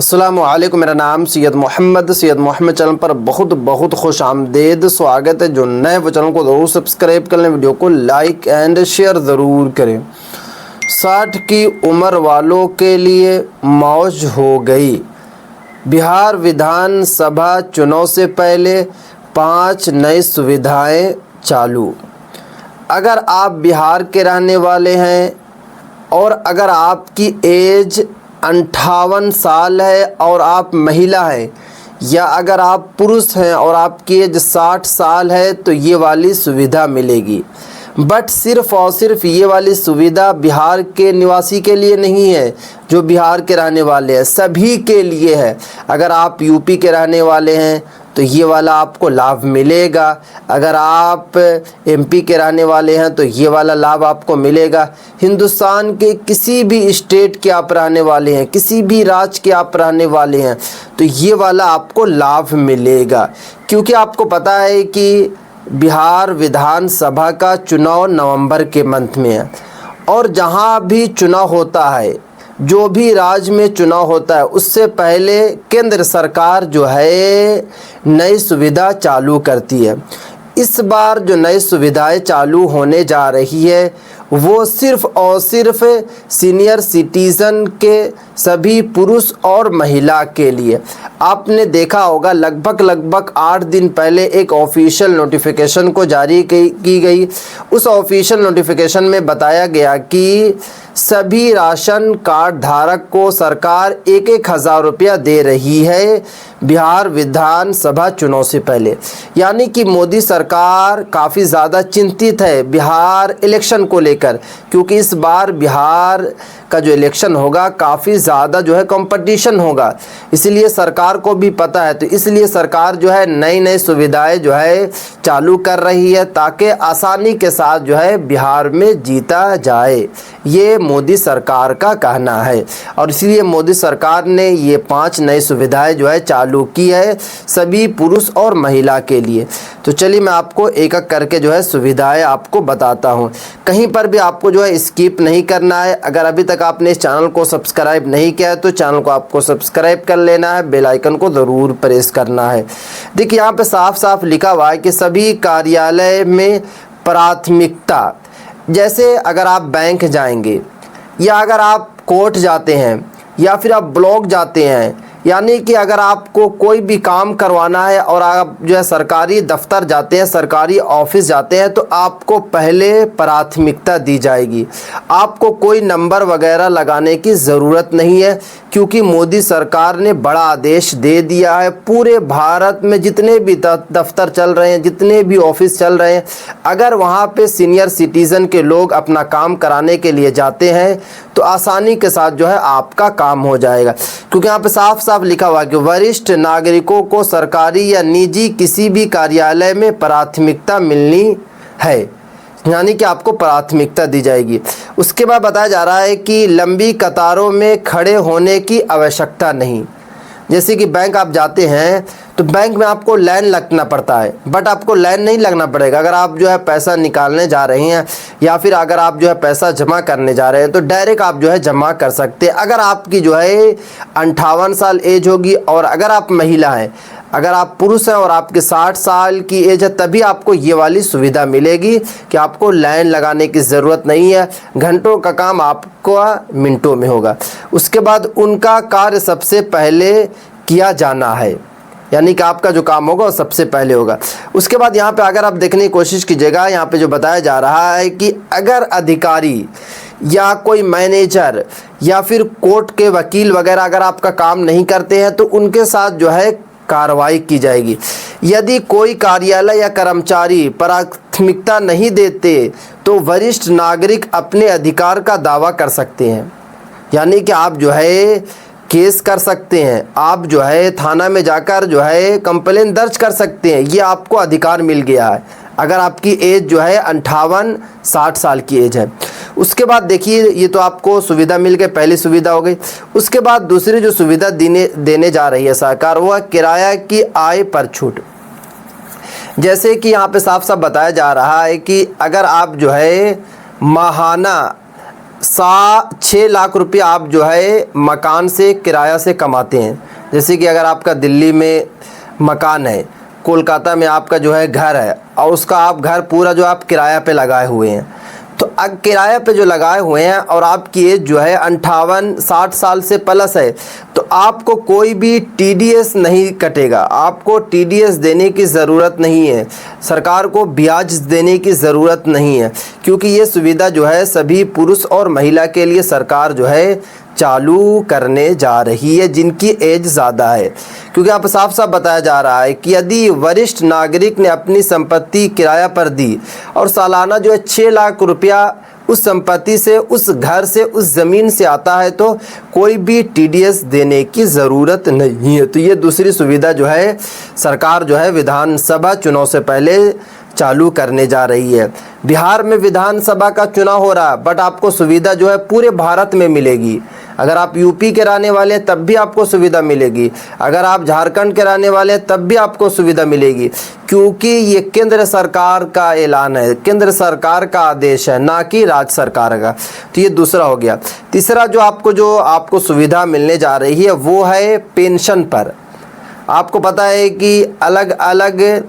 अस्सलामुअलैकुम, मेरा नाम सैयद मोहम्मद चैनल पर बहुत बहुत खुश आमदेद स्वागत है। जो नए वो चैनल को ज़रूर सब्सक्राइब कर लें, वीडियो को लाइक एंड शेयर ज़रूर करें। 60 की उम्र वालों के लिए मौज हो गई। बिहार विधानसभा चुनाव से पहले 5 नई सुविधाएं चालू। अगर आप बिहार के रहने वाले हैं और अगर आपकी एज 58 साल है और आप महिला हैं, या अगर आप पुरुष हैं और आपकी एज 60 साल है तो ये वाली सुविधा मिलेगी। बट सिर्फ़ और सिर्फ ये वाली सुविधा बिहार के निवासी के लिए नहीं है, जो बिहार के रहने वाले हैं सभी के लिए है। अगर आप यूपी के रहने वाले हैं तो ये वाला आपको लाभ मिलेगा। अगर आप एमपी के रहने वाले हैं तो ये वाला लाभ आपको मिलेगा। हिंदुस्तान के किसी भी स्टेट के आप रहने वाले हैं, किसी भी राज्य के आप रहने वाले हैं तो ये वाला आपको लाभ मिलेगा। क्योंकि आपको पता है कि बिहार विधानसभा का चुनाव नवंबर के मंथ में है, और जहाँ भी चुनाव होता है, जो भी राज्य में चुनाव होता है, उससे पहले केंद्र सरकार जो है नई सुविधा चालू करती है। इस बार जो नई सुविधाएं चालू होने जा रही है वो सिर्फ़ और सिर्फ सीनियर सिटीज़न के सभी पुरुष और महिला के लिए। आपने देखा होगा लगभग 8 दिन पहले एक ऑफिशियल नोटिफिकेशन को जारी की गई। उस ऑफिशियल नोटिफिकेशन में बताया गया कि सभी राशन कार्ड धारक को सरकार 1,000 रुपया दे रही है बिहार विधानसभा चुनाव से पहले। यानी कि मोदी सरकार काफ़ी ज़्यादा चिंतित है बिहार इलेक्शन को लेकर, क्योंकि इस बार बिहार का जो इलेक्शन होगा काफ़ी ज़्यादा जो है कंपटीशन होगा। इसलिए सरकार को भी पता है, तो इसलिए सरकार जो है नई सुविधाएं जो है चालू कर रही है ताकि आसानी के साथ जो है बिहार में जीता जाए। ये मोदी सरकार का कहना है, और इसलिए मोदी सरकार ने ये 5 नई सुविधाएं जो है चालू की है सभी पुरुष और महिला के लिए। तो चलिए मैं आपको एक एक करके जो है सुविधाएं आपको बताता हूँ। कहीं पर भी आपको जो है स्किप नहीं करना है। अगर अभी तक आपने इस चैनल को सब्सक्राइब नहीं किया है तो चैनल को आपको सब्सक्राइब कर लेना है, बेल आइकन को ज़रूर प्रेस करना है। देखिए यहाँ पे साफ साफ लिखा हुआ है कि सभी कार्यालय में प्राथमिकता, जैसे अगर आप बैंक जाएंगे या अगर आप कोर्ट जाते हैं या फिर आप ब्लॉक जाते हैं, यानी कि अगर आपको कोई भी काम करवाना है और आप जो है सरकारी दफ्तर जाते हैं, सरकारी ऑफिस जाते हैं, तो आपको पहले प्राथमिकता दी जाएगी। आपको कोई नंबर वगैरह लगाने की ज़रूरत नहीं है, क्योंकि मोदी सरकार ने बड़ा आदेश दे दिया है। पूरे भारत में जितने भी दफ्तर चल रहे हैं, जितने भी ऑफिस चल रहे हैं, अगर वहाँ पे सीनियर सिटीज़न के लोग अपना काम कराने के लिए जाते हैं तो आसानी के साथ जो है आपका काम हो जाएगा। क्योंकि यहाँ पे साफ साफ लिखा हुआ है कि वरिष्ठ नागरिकों को सरकारी या निजी किसी भी कार्यालय में प्राथमिकता मिलनी है, यानी कि आपको प्राथमिकता दी जाएगी। उसके बाद बताया जा रहा है कि लंबी कतारों में खड़े होने की आवश्यकता नहीं। जैसे कि बैंक आप जाते हैं तो बैंक में आपको लाइन लगना पड़ता है, बट आपको लाइन नहीं लगना पड़ेगा। अगर आप जो है पैसा निकालने जा रहे हैं या फिर अगर आप जो है पैसा जमा करने जा रहे हैं तो डायरेक्ट आप जो है जमा कर सकते हैं। अगर आपकी जो है 58 साल एज होगी, और अगर आप महिला हैं, अगर आप पुरुष हैं और आपके 60 साल की एज है, तभी आपको ये वाली सुविधा मिलेगी कि आपको लाइन लगाने की ज़रूरत नहीं है। घंटों का काम आपको मिनटों में होगा। उसके बाद उनका कार्य सबसे पहले किया जाना है, यानी कि आपका जो काम होगा वो सबसे पहले होगा। उसके बाद यहाँ पे अगर आप देखने की कोशिश कीजिएगा, यहाँ पे जो बताया जा रहा है कि अगर अधिकारी या कोई मैनेजर या फिर कोर्ट के वकील वगैरह अगर आपका काम नहीं करते हैं तो उनके साथ जो है कार्रवाई की जाएगी। यदि कोई कार्यालय या कर्मचारी प्राथमिकता नहीं देते तो वरिष्ठ नागरिक अपने अधिकार का दावा कर सकते हैं, यानी कि आप जो है केस कर सकते हैं, आप जो है थाना में जाकर जो है कंप्लेन दर्ज कर सकते हैं। ये आपको अधिकार मिल गया है अगर आपकी एज जो है 58-60 साल की एज है। उसके बाद देखिए ये तो आपको सुविधा मिल गई, पहली सुविधा हो गई। उसके बाद दूसरी जो सुविधा देने जा रही है सरकार वो है किराया की आय पर छूट। जैसे कि यहाँ पे साफ साफ बताया जा रहा है कि अगर आप जो है माहाना 6 लाख रुपये आप जो है मकान से किराया से कमाते हैं। जैसे कि अगर आपका दिल्ली में मकान है, कोलकाता में आपका जो है घर है और उसका आप घर पूरा जो आप किराया पे लगाए हुए हैं, तो अब किराया पे जो लगाए हुए हैं और आपकी एज जो है 58-60 साल से प्लस है, तो आपको कोई भी टीडीएस नहीं कटेगा। आपको टीडीएस देने की ज़रूरत नहीं है, सरकार को ब्याज देने की ज़रूरत नहीं है, क्योंकि ये सुविधा जो है सभी पुरुष और महिला के लिए सरकार जो है चालू करने जा रही है जिनकी एज ज़्यादा है। क्योंकि आप साफ साफ बताया जा रहा है कि यदि वरिष्ठ नागरिक ने अपनी संपत्ति किराया पर दी और सालाना जो है 6 लाख रुपया उस संपत्ति से, उस घर से, उस ज़मीन से आता है, तो कोई भी टीडीएस देने की ज़रूरत नहीं है। तो ये दूसरी सुविधा जो है सरकार जो है विधानसभा चुनाव से पहले चालू करने जा रही है। बिहार में विधानसभा का चुनाव हो रहा है, बट आपको सुविधा जो है पूरे भारत में मिलेगी। अगर आप यूपी के रहने वाले हैं तब भी आपको सुविधा मिलेगी, अगर आप झारखंड के रहने वाले हैं तब भी आपको सुविधा मिलेगी, क्योंकि ये केंद्र सरकार का ऐलान है, केंद्र सरकार का आदेश है, ना कि राज्य सरकार का। तो ये दूसरा हो गया। तीसरा जो आपको सुविधा मिलने जा रही है वो है पेंशन पर। आपको पता है कि अलग अलग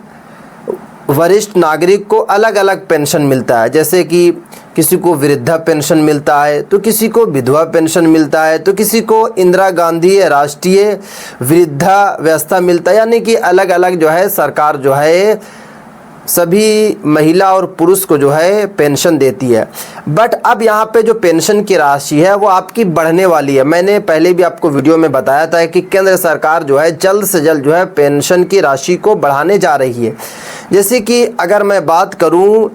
वरिष्ठ नागरिक को अलग अलग पेंशन मिलता है। जैसे कि किसी को वृद्धा पेंशन मिलता है, तो किसी को विधवा पेंशन मिलता है, तो किसी को इंदिरा गांधी राष्ट्रीय वृद्धावस्था मिलता है। यानी कि अलग अलग जो है सरकार जो है सभी महिला और पुरुष को जो है पेंशन देती है। बट अब यहाँ पे जो पेंशन की राशि है वो आपकी बढ़ने वाली है। मैंने पहले भी आपको वीडियो में बताया था कि केंद्र सरकार जो है जल्द से जल्द जो है पेंशन की राशि को बढ़ाने जा रही है। जैसे कि अगर मैं बात करूँ,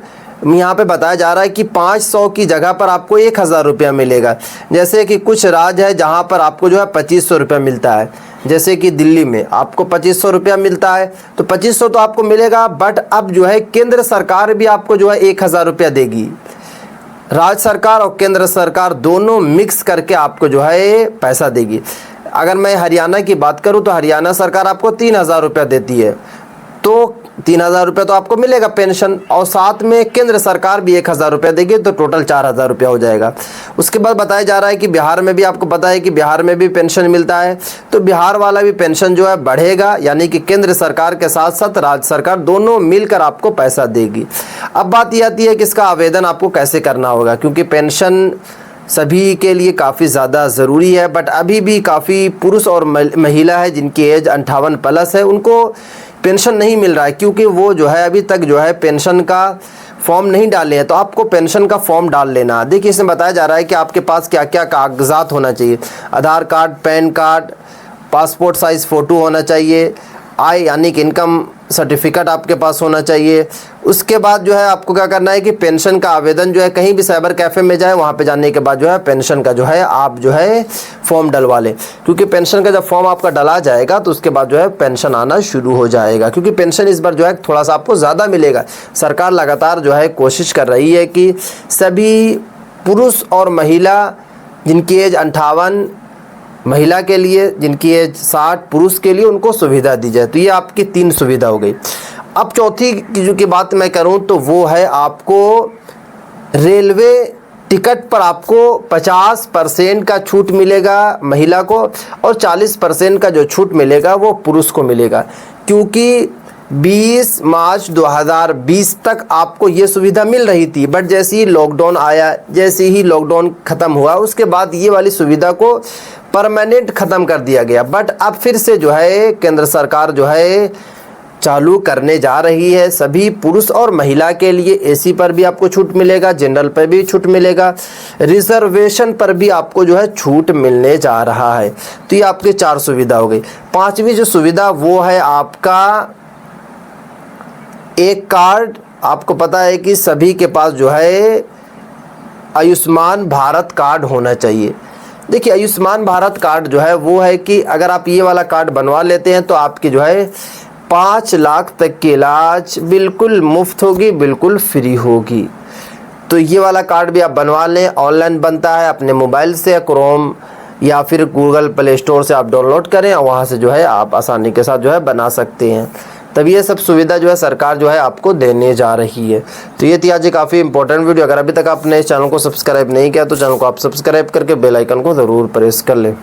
यहाँ पे बताया जा रहा है कि 500 की जगह पर आपको 1000 रुपया मिलेगा। जैसे कि कुछ राज्य है जहाँ पर आपको जो है 2500 रुपया मिलता है। जैसे कि दिल्ली में आपको 2500 रुपया मिलता है, तो 2500 तो आपको मिलेगा, बट अब जो है केंद्र सरकार भी आपको जो है 1000 रुपया देगी। राज्य सरकार और केंद्र सरकार दोनों मिक्स करके आपको जो है पैसा देगी। अगर मैं हरियाणा की बात करूँ तो हरियाणा सरकार आपको 3000 रुपया देती है, तो 3000 रुपये तो आपको मिलेगा पेंशन, और साथ में केंद्र सरकार भी 1000 रुपया देगी, तो टोटल 4000 रुपया हो जाएगा। उसके बाद बताया जा रहा है कि बिहार में भी आपको पता है कि बिहार में भी पेंशन मिलता है, तो बिहार वाला भी पेंशन जो है बढ़ेगा। यानी कि केंद्र सरकार के साथ साथ राज्य सरकार दोनों मिलकर आपको पैसा देगी। अब बात यह आती है कि इसका आवेदन आपको कैसे करना होगा, क्योंकि पेंशन सभी के लिए काफ़ी ज़्यादा ज़रूरी है। बट अभी भी काफ़ी पुरुष और महिला है जिनकी एज 58 प्लस है, उनको पेंशन नहीं मिल रहा है, क्योंकि वो जो है अभी तक जो है पेंशन का फॉर्म नहीं डाले हैं। तो आपको पेंशन का फॉर्म डाल लेना। देखिए इसमें बताया जा रहा है कि आपके पास क्या क्या कागजात होना चाहिए। Aadhaar card, pan card, passport size photo होना चाहिए, आय यानी कि इनकम सर्टिफिकेट आपके पास होना चाहिए। उसके बाद जो है आपको क्या करना है कि पेंशन का आवेदन जो है कहीं भी साइबर कैफ़े में जाए, वहाँ पे जाने के बाद जो है पेंशन का जो है आप जो है फॉर्म डलवा लें, क्योंकि पेंशन का जब फॉर्म आपका डला जाएगा तो उसके बाद जो है पेंशन आना शुरू हो जाएगा। क्योंकि पेंशन इस बार जो है थोड़ा सा आपको ज़्यादा मिलेगा। सरकार लगातार जो है कोशिश कर रही है कि सभी पुरुष और महिला जिनकी एज 58 महिला के लिए, जिनकी एज 60 पुरुष के लिए, उनको सुविधा दी जाए। तो ये आपकी 3 सुविधा हो गई। अब चौथी की बात मैं करूं तो वो है आपको रेलवे टिकट पर आपको 50% का छूट मिलेगा महिला को, और 40% का जो छूट मिलेगा वो पुरुष को मिलेगा। क्योंकि 20 मार्च 2020 तक आपको ये सुविधा मिल रही थी, बट जैसे ही लॉकडाउन आया, जैसे ही लॉकडाउन ख़त्म हुआ, उसके बाद ये वाली सुविधा को परमानेंट ख़त्म कर दिया गया। बट अब फिर से जो है केंद्र सरकार जो है चालू करने जा रही है। सभी पुरुष और महिला के लिए एसी पर भी आपको छूट मिलेगा, जनरल पर भी छूट मिलेगा, रिजर्वेशन पर भी आपको जो है छूट मिलने जा रहा है। तो ये आपके 4 सुविधा हो गई। 5वीं जो सुविधा वो है आपका एक कार्ड। आपको पता है कि सभी के पास जो है आयुष्मान भारत कार्ड होना चाहिए। देखिए आयुष्मान भारत कार्ड जो है वो है कि अगर आप ये वाला कार्ड बनवा लेते हैं तो आपकी जो है 5 लाख तक की इलाज बिल्कुल मुफ्त होगी, बिल्कुल फ्री होगी। तो ये वाला कार्ड भी आप बनवा लें। ऑनलाइन बनता है, अपने मोबाइल से क्रोम या फिर गूगल प्ले स्टोर से आप डाउनलोड करें और वहाँ से जो है आप आसानी के साथ जो है बना सकते हैं। तभी ये सब सुविधा जो है सरकार जो है आपको देने जा रही है। तो ये थी आज ये काफ़ी इंपॉर्टेंट वीडियो। अगर अभी तक आपने इस चैनल को सब्सक्राइब नहीं किया तो चैनल को आप सब्सक्राइब करके बेल आइकन को ज़रूर प्रेस कर लें।